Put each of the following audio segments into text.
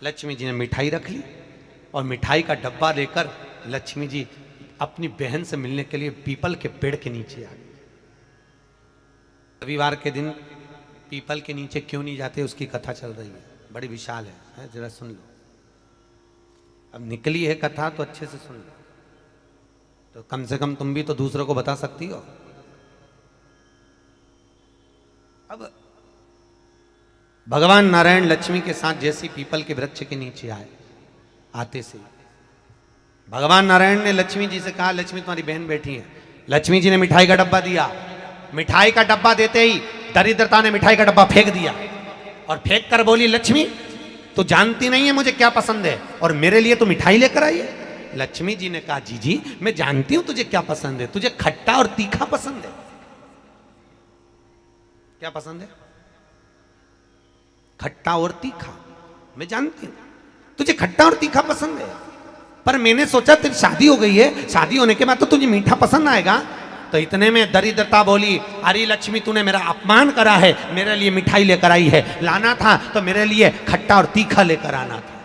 लक्ष्मी जी ने मिठाई रख ली और मिठाई का डब्बा लेकर लक्ष्मी जी अपनी बहन से मिलने के लिए पीपल के पेड़ के नीचे आ गई। रविवार के दिन पीपल के नीचे क्यों नहीं जाते, उसकी कथा चल रही है, बड़ी विशाल है, जरा सुन लो। अब निकली है कथा तो अच्छे से सुन लो, तो कम से कम तुम भी तो दूसरों को बता सकती हो। अब भगवान नारायण लक्ष्मी के साथ जैसे पीपल के वृक्ष के नीचे आए, आते से भगवान नारायण ने लक्ष्मी जी से कहा, लक्ष्मी तुम्हारी बहन बैठी है। लक्ष्मी जी ने मिठाई का डब्बा दिया। मिठाई का डब्बा देते ही दरिद्रता ने मिठाई का डब्बा फेंक दिया और फेंक कर बोली, लक्ष्मी तू जानती नहीं है मुझे क्या पसंद है और मेरे लिए तो मिठाई लेकर आई है। लक्ष्मी जी ने कहा, जी मैं जानती हूं तुझे क्या पसंद है, तुझे खट्टा और तीखा पसंद है। क्या पसंद है? खट्टा और तीखा। मैं जानती हूं तुझे खट्टा और तीखा पसंद है, पर मैंने सोचा तेरी शादी हो गई है, शादी होने के बाद तो तुझे मीठा पसंद आएगा। तो इतने में दरिद्रता बोली, अरे लक्ष्मी तूने मेरा अपमान करा है, मेरे लिए मिठाई लेकर आई है, लाना था तो मेरे लिए खट्टा और तीखा लेकर आना था।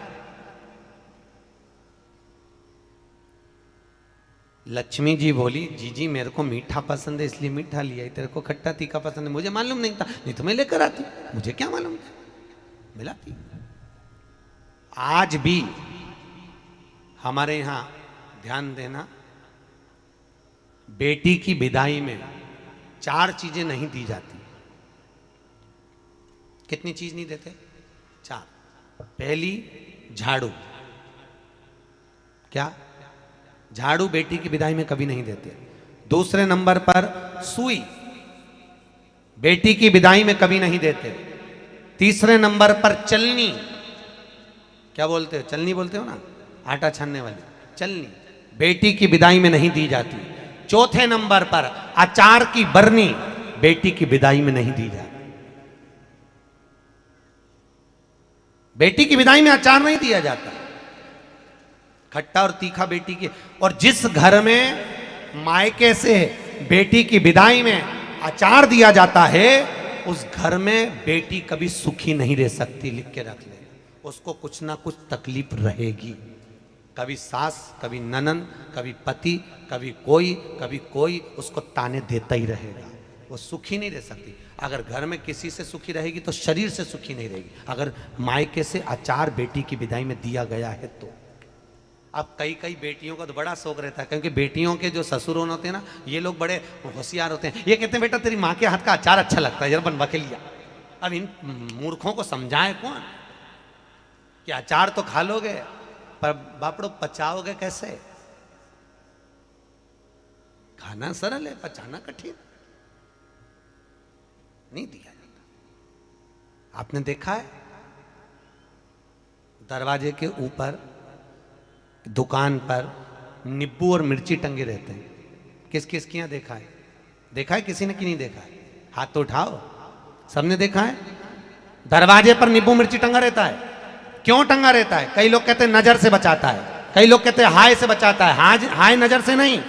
लक्ष्मी जी बोली, जी मेरे को मीठा पसंद है इसलिए मीठा लिया, तेरे को खट्टा तीखा पसंद है मुझे मालूम नहीं था, नहीं तो मैं लेकर आती, मुझे क्या मालूम था, मिलाती। आज भी हमारे यहां ध्यान देना, बेटी की विदाई में 4 चीजें नहीं दी जाती। कितनी चीज नहीं देते? 4। पहली झाड़ू। क्या? झाड़ू बेटी की विदाई में कभी नहीं देते। दूसरे नंबर पर सुई, बेटी की विदाई में कभी नहीं देते। तीसरे नंबर पर चलनी, क्या बोलते हो, चलनी बोलते हो ना, आटा छानने वाली चलनी, बेटी की विदाई में नहीं दी जाती। चौथे नंबर पर अचार की बरनी, बेटी की विदाई में नहीं दी जाती। बेटी की विदाई में अचार नहीं दिया जाता, खट्टा और तीखा बेटी की। और जिस घर में मायके से बेटी की विदाई में अचार दिया जाता है, उस घर में बेटी कभी सुखी नहीं रह सकती। लिख के रख ले, उसको कुछ ना कुछ तकलीफ रहेगी। कभी सास, कभी ननन, कभी पति, कभी कोई उसको ताने देता ही रहेगा, वो सुखी नहीं रह सकती। अगर घर में किसी से सुखी रहेगी तो शरीर से सुखी नहीं रहेगी। अगर मायके से अचार बेटी की विदाई में दिया गया है तो। अब कई बेटियों का तो बड़ा शौक रहता है, क्योंकि बेटियों के जो ससुर होते हैं ना, ये लोग बड़े होशियार होते हैं। ये कहते हैं, बेटा तेरी माँ के हाथ का अचार अच्छा लगता है, जरा बनवा के लिया। अब इन मूर्खों को समझाए कौन कि अचार तो खा लोगे, पर बापड़ो पचाओगे कैसे? खाना सरल है, पचाना कठिन। नहीं दिया जाता। आपने देखा है दरवाजे के ऊपर दुकान पर नींबू और मिर्ची टंगे रहते हैं। किस किस की यहाँ देखा है? देखा है किसी ने कि नहीं देखा है? हाथ तो उठाओ, सबने देखा है। दरवाजे पर नींबू मिर्ची टंगा रहता है। क्यों टंगा रहता है? कई लोग कहते हैं नजर से बचाता है, कई लोग कहते हैं हाय से बचाता है। हाय नजर से नहीं।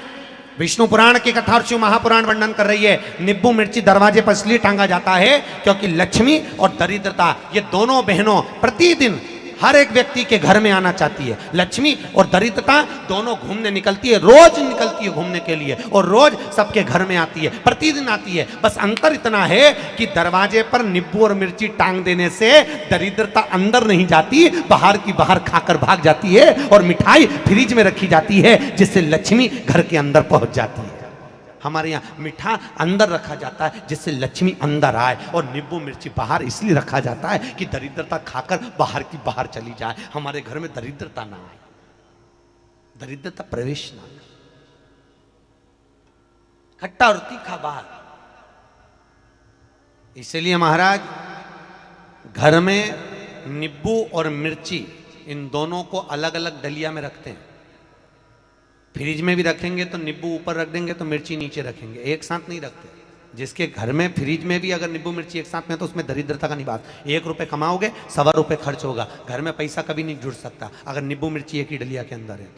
विष्णु पुराण की कथा और शिव महापुराण वर्णन कर रही है, नींबू मिर्ची दरवाजे पर इसलिए टांगा जाता है क्योंकि लक्ष्मी और दरिद्रता, ये दोनों बहनों प्रतिदिन हर एक व्यक्ति के घर में आना चाहती है। लक्ष्मी और दरिद्रता दोनों घूमने निकलती है, रोज निकलती है घूमने के लिए, और रोज सबके घर में आती है, प्रतिदिन आती है। बस अंतर इतना है कि दरवाजे पर नींबू और मिर्ची टांग देने से दरिद्रता अंदर नहीं जाती, बाहर की बाहर खाकर भाग जाती है, और मिठाई फ्रिज में रखी जाती है जिससे लक्ष्मी घर के अंदर पहुंच जाती है। हमारे यहाँ मीठा अंदर रखा जाता है जिससे लक्ष्मी अंदर आए, और नींबू मिर्ची बाहर इसलिए रखा जाता है कि दरिद्रता खाकर बाहर की बाहर चली जाए, हमारे घर में दरिद्रता ना आए, दरिद्रता प्रवेश ना करे। खट्टा और तीखा बाहर। इसलिए महाराज घर में नींबू और मिर्ची इन दोनों को अलग अलग डलिया में रखते हैं। फ्रिज में भी रखेंगे तो नींबू ऊपर रख देंगे तो मिर्ची नीचे रखेंगे, एक साथ नहीं रखते। जिसके घर में फ्रिज में भी अगर नींबू मिर्ची एक साथ में, तो उसमें दरिद्रता का निवास। 1 रुपये कमाओगे, 1.25 रुपये खर्च होगा, घर में पैसा कभी नहीं जुड़ सकता अगर नींबू मिर्ची एक ही डलिया के अंदर है।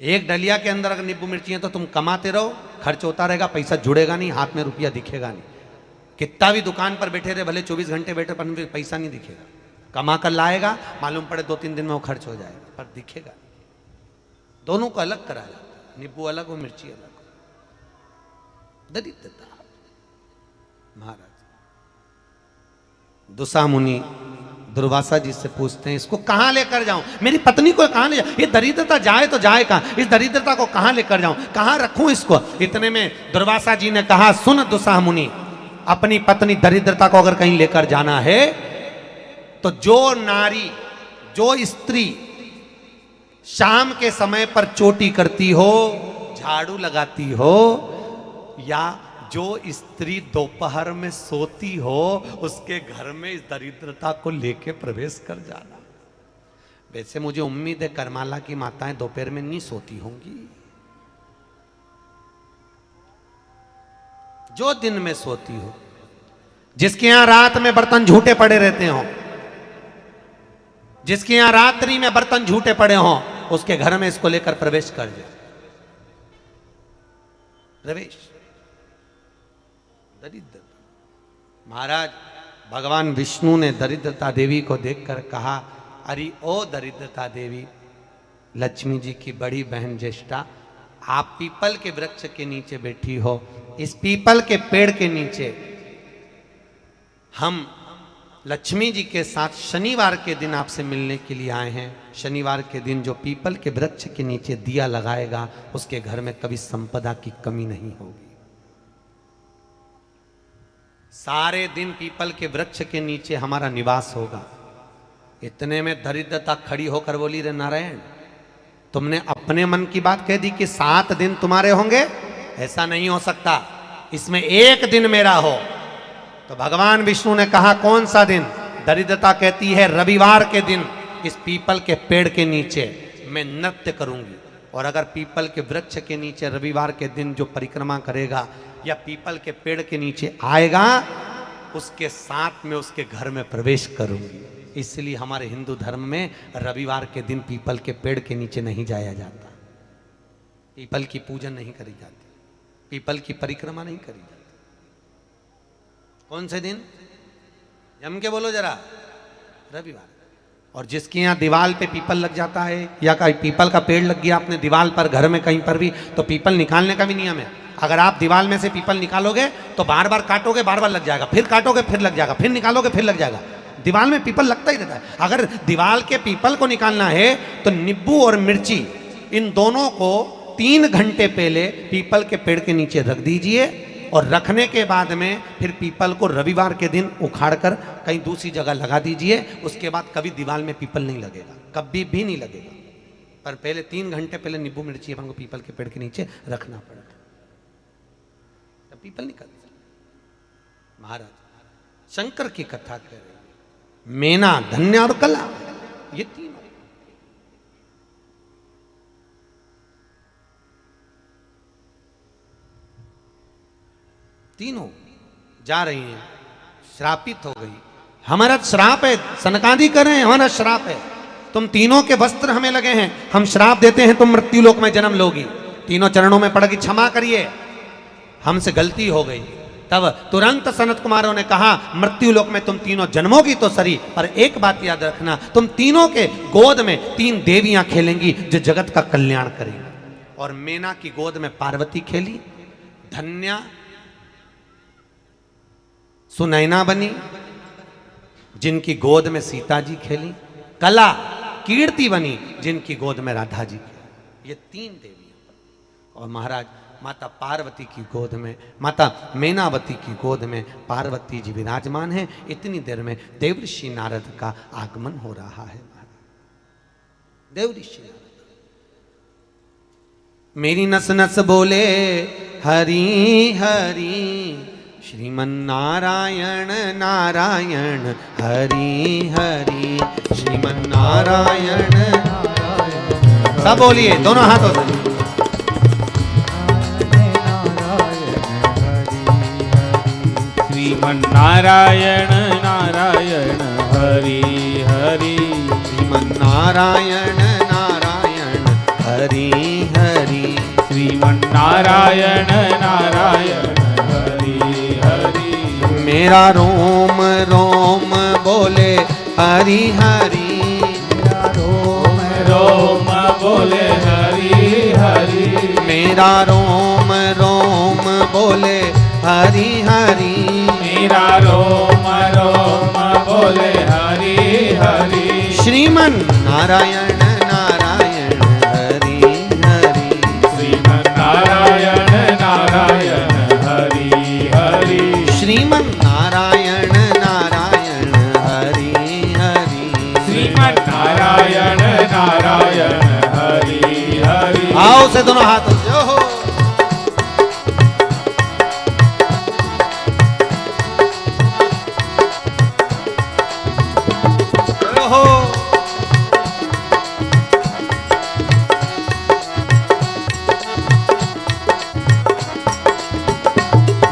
एक डलिया के अंदर अगर नींबू मिर्ची है तो तुम कमाते रहो, खर्च होता रहेगा, पैसा जुड़ेगा नहीं, हाथ में रुपया दिखेगा नहीं। कितना भी दुकान पर बैठे रहे, भले 24 घंटे बैठे, पर पैसा नहीं दिखेगा। कमा कर लाएगा, मालूम पड़े 2-3 दिन में वो खर्च हो जाएगा, पर दिखेगा। दोनों को अलग करा जाता है, नींबू अलग हो, मिर्ची अलग हो। दरिद्रता। महाराज दुसा मुनि दुर्वासा जी से पूछते हैं, इसको कहां लेकर जाऊं, मेरी पत्नी को कहां ले जाऊं, ये दरिद्रता जाए तो जाए कहां, इस दरिद्रता को कहां लेकर जाऊं, कहां रखूं इसको। इतने में दुर्वासा जी ने कहा, सुन दुसा मुनि, अपनी पत्नी दरिद्रता को अगर कहीं लेकर जाना है तो जो नारी, जो स्त्री शाम के समय पर चोटी करती हो, झाड़ू लगाती हो, या जो स्त्री दोपहर में सोती हो, उसके घर में इस दरिद्रता को लेके प्रवेश कर जाना। वैसे मुझे उम्मीद है करमाला की माताएं दोपहर में नहीं सोती होंगी, जो दिन में सोती हो, जिसके यहां रात में बर्तन झूठे पड़े रहते हो, जिसके यहां रात्रि में बर्तन झूठे पड़े हो, उसके घर में इसको लेकर प्रवेश कर जाए। प्रवेश दरिद्रता। महाराज भगवान विष्णु ने दरिद्रता देवी को देखकर कहा, अरे ओ दरिद्रता देवी, लक्ष्मी जी की बड़ी बहन ज्येष्ठा, आप पीपल के वृक्ष के नीचे बैठी हो, इस पीपल के पेड़ के नीचे हम लक्ष्मी जी के साथ शनिवार के दिन आपसे मिलने के लिए आए हैं। शनिवार के दिन जो पीपल के वृक्ष के नीचे दिया लगाएगा, उसके घर में कभी संपदा की कमी नहीं होगी। सारे दिन पीपल के वृक्ष के नीचे हमारा निवास होगा। इतने में दरिद्रता खड़ी होकर बोली, रे नारायण, तुमने अपने मन की बात कह दी कि 7 दिन तुम्हारे होंगे, ऐसा नहीं हो सकता, इसमें 1 दिन मेरा हो। तो भगवान विष्णु ने कहा, कौन सा दिन? दरिद्रता कहती है, रविवार के दिन इस पीपल के पेड़ के नीचे मैं नृत्य करूंगी, और अगर पीपल के वृक्ष के नीचे रविवार के दिन जो परिक्रमा करेगा या पीपल के पेड़ के नीचे आएगा, उसके साथ में उसके घर में प्रवेश करूंगी। इसलिए हमारे हिंदू धर्म में रविवार के दिन पीपल के पेड़ के नीचे नहीं जाया जाता, पीपल की पूजन नहीं करी जाती, पीपल की परिक्रमा नहीं करी जाती। कौन से दिन? जम के बोलो जरा, रविवार। और जिसके यहाँ दीवाल पे पीपल लग जाता है, या कहीं पीपल का पेड़ लग गया अपने दीवाल पर, घर में कहीं पर भी, तो पीपल निकालने का भी नियम है। अगर आप दीवाल में से पीपल निकालोगे तो बार बार काटोगे, बार बार लग जाएगा, फिर काटोगे फिर लग जाएगा, फिर निकालोगे फिर लग जाएगा। दीवाल में पीपल लगता ही रहता है। अगर दीवाल के पीपल को निकालना है तो नींबू और मिर्ची, इन दोनों को 3 घंटे पहले पीपल के पेड़ के नीचे रख दीजिए, और रखने के बाद में फिर पीपल को रविवार के दिन उखाड़कर कहीं दूसरी जगह लगा दीजिए। उसके बाद कभी दीवाल में पीपल नहीं लगेगा, कभी भी नहीं लगेगा। पर पहले 3 घंटे पहले नींबू मिर्ची अपन को पीपल के पेड़ के नीचे रखना पड़ेगा, तब पीपल निकलता। महाराज शंकर की कथा कह रहे हैं, मेना, धन्य और कला, ये 3 तीनों जा रही हैं, श्रापित हो गई। हमारा श्राप है, सनकादि कर रहे हैं, हमारा श्राप है, तुम तीनों के वस्त्र हमें लगे हैं, हम श्राप देते हैं, तुम मृत्यु लोक में जन्म लोगी। तीनों चरणों में पड़ गई, क्षमा करिए, हमसे गलती हो गई। तब तुरंत सनत कुमारों ने कहा, मृत्यु लोक में तुम तीनों जन्मोगी तो सही, पर एक बात याद रखना, तुम तीनों के गोद में 3 देवियां खेलेंगी जो जगत का कल्याण करेंगी। और मेना की गोद में पार्वती खेली, धन्या सुनैना बनी, जिनकी गोद में सीता जी खेली, कला कीर्ति बनी, जिनकी गोद में राधा जी खेली। ये 3 देवियां। और महाराज माता पार्वती की गोद में, माता मेनावती की गोद में पार्वती जी विराजमान हैं। इतनी देर में देवऋषि नारद का आगमन हो रहा है। देवऋषि नारद मेरी नस नस बोले हरि हरि, श्रीमन नारायण नारायण हरि हरि, श्रीमन नारायण नारायण। सब बोलिए दोनों हाथों से, श्रीमन नारायण नारायण हरि हरि, श्रीमन नारायण नारायण हरि हरि, श्रीमन नारायण नारायण हरि हरि। मेरा रोम रोम बोले हरि हरि। रोम रोम बोले हरि हरि। मेरा रोम रोम बोले हरि हरि। मेरा रोम रोम बोले हरि हरि। श्रीमन नारायण नारायण हरि हरि। श्रीमन नारायण नारायण हरि हरि। श्रीमन नारायण नारायण हरि हरि। श्रीमन नारायण नारायण हरि हरि। आओ से दोनों हाथों से हो।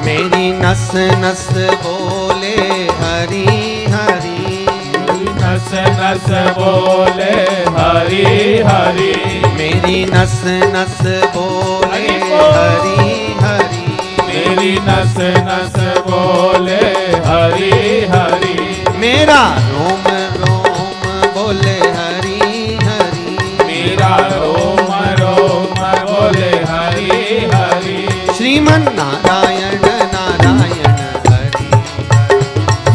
मेरी नस नस बोले हरि हरि। नस नस बोले हरि हरि। मेरी नस नस बोले हरि हरि। मेरी नस नस बोले हरि हरि। मेरा रोम रोम बोले हरि हरि। मेरा रोम रोम बोले हरि हरि। श्रीमन नारायण नारायण हरि हरि।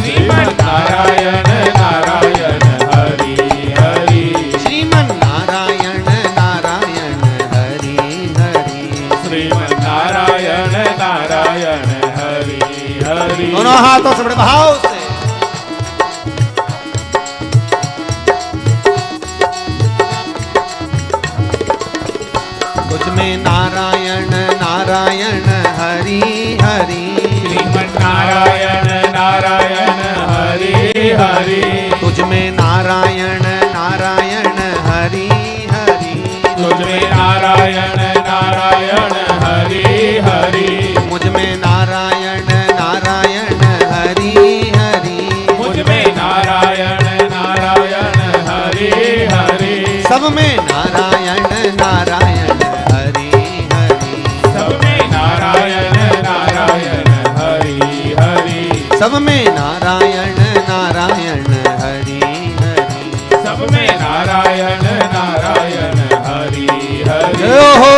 श्रीमन नारायण नारायण हरि हरि। श्रीमन नारायण नारायण हरि हरि। श्रीमन नारायण नारायण हरि हरि। दोनों हाथों से बड़े भाव से। तुझ में नारायण नारायण हरि हरि। श्रीमन नारायण नारायण हरि हरि। तुझ में नारायण नारायण हरि हरि। तुझ में नारायण नारायण हरि हरि। मुझ में नारायण नारायण हरि हरि। मुझ में नारायण नारायण हरि हरि। सब में नारायण नारायण हरि हरि। सब में नारायण नारायण हरि हरि। सब में नारायण नारायण हरि हरि। सब में नारायण नारायण हरि हरि। जय हो।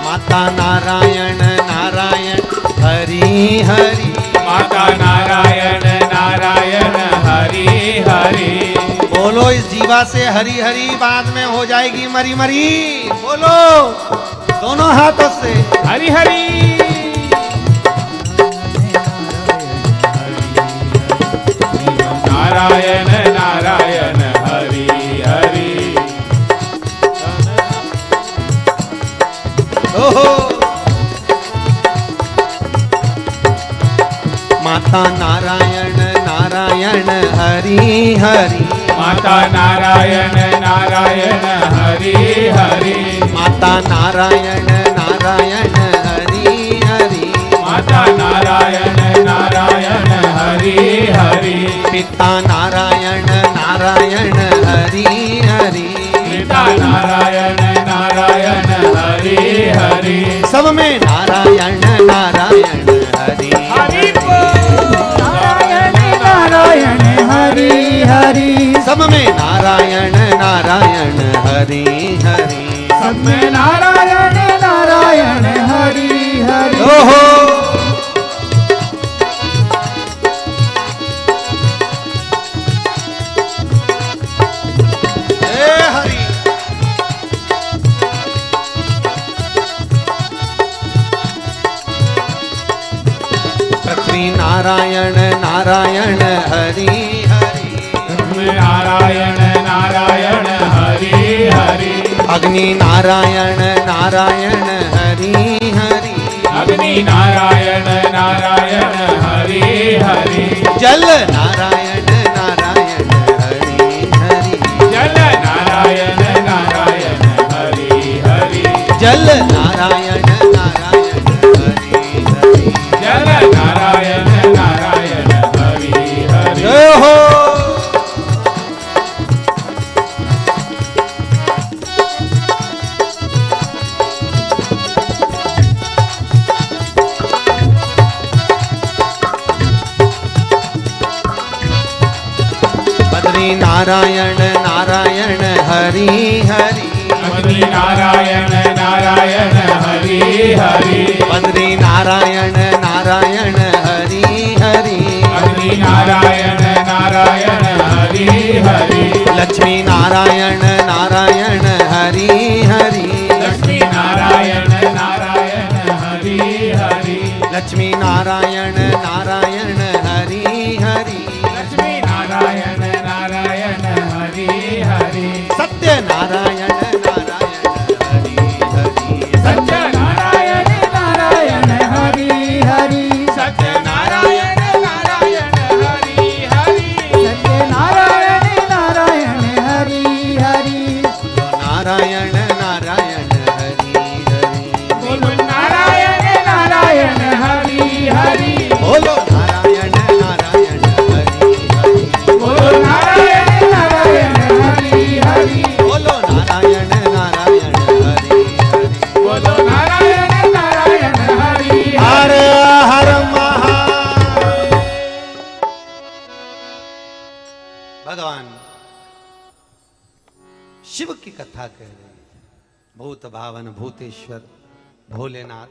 माता नारायण नारायण हरि हरि। माता नारायण नारायण हरि हरि। बोलो इस जीवा से हरि हरि, बाद में हो जाएगी मरी मरी। बोलो दोनों हाथों से हरि हरि। नारायण नारायण हरि हरि। ओहो। माता नारायण नारायण हरि हरि। माता नारायण नारायण हरि हरि। माता नारायण नारायण हरि हरि। माता नारायण नारायण हरि हरि। पिता नारायण नारायण हरि हरि। पिता नारायण नारायण हरि हरि। सब में नारायण नारायण हरि हरि नारायण नारायण हरि हरि। सब में नारायण नारायण हरि हरि। सब में नारायण नारायण हरि हरि। ओहो। हे हरि। पृथ्वी नारायण नारायण हरि हरि। नारायण नारायण हरि हरि। अग्नि नारायण नारायण हरि हरि। अग्नि नारायण नारायण हरि हरि। जल नारायण नारायण हरि हरि। जल नारायण नारायण हरि हरि। जल नारायण नारायण हरि हरि। जल नारायण नारायण हरि हरि। जय हो। बद्री नारायण नारायण हरि हरि बद्री नारायण नारायण हरि हरि बद्री नारायण नारायण हरि हरि बद्री नारायण नारायण हरि हरि लक्ष्मी नारायण नारायण हरि हरि लक्ष्मी नारायण नारायण हरि हरि लक्ष्मी नारायण नारायण हरि हरि लक्ष्मी नारायण नारायण हरि हरि सत्य नारायण नारायण हरि हरि सत्य नारायण नारायण हरि हरि सत्य नारायण नारायण हरि हरि सत्य नारायण नारायण हरि हरि नारायण नारायण हरि हरि बोलो नारायण नारायण हरि हरि बोलो नारायण नारायण हरि हरि बोलो नारायण नारायण हरि हरि बोलो नारायण नारायण हरि हरि बोलो नारायण नारायण हरि हर हर महादेव। भगवान शिव की कथा कह रहे हैं। भूत भावन भूतेश्वर भोलेनाथ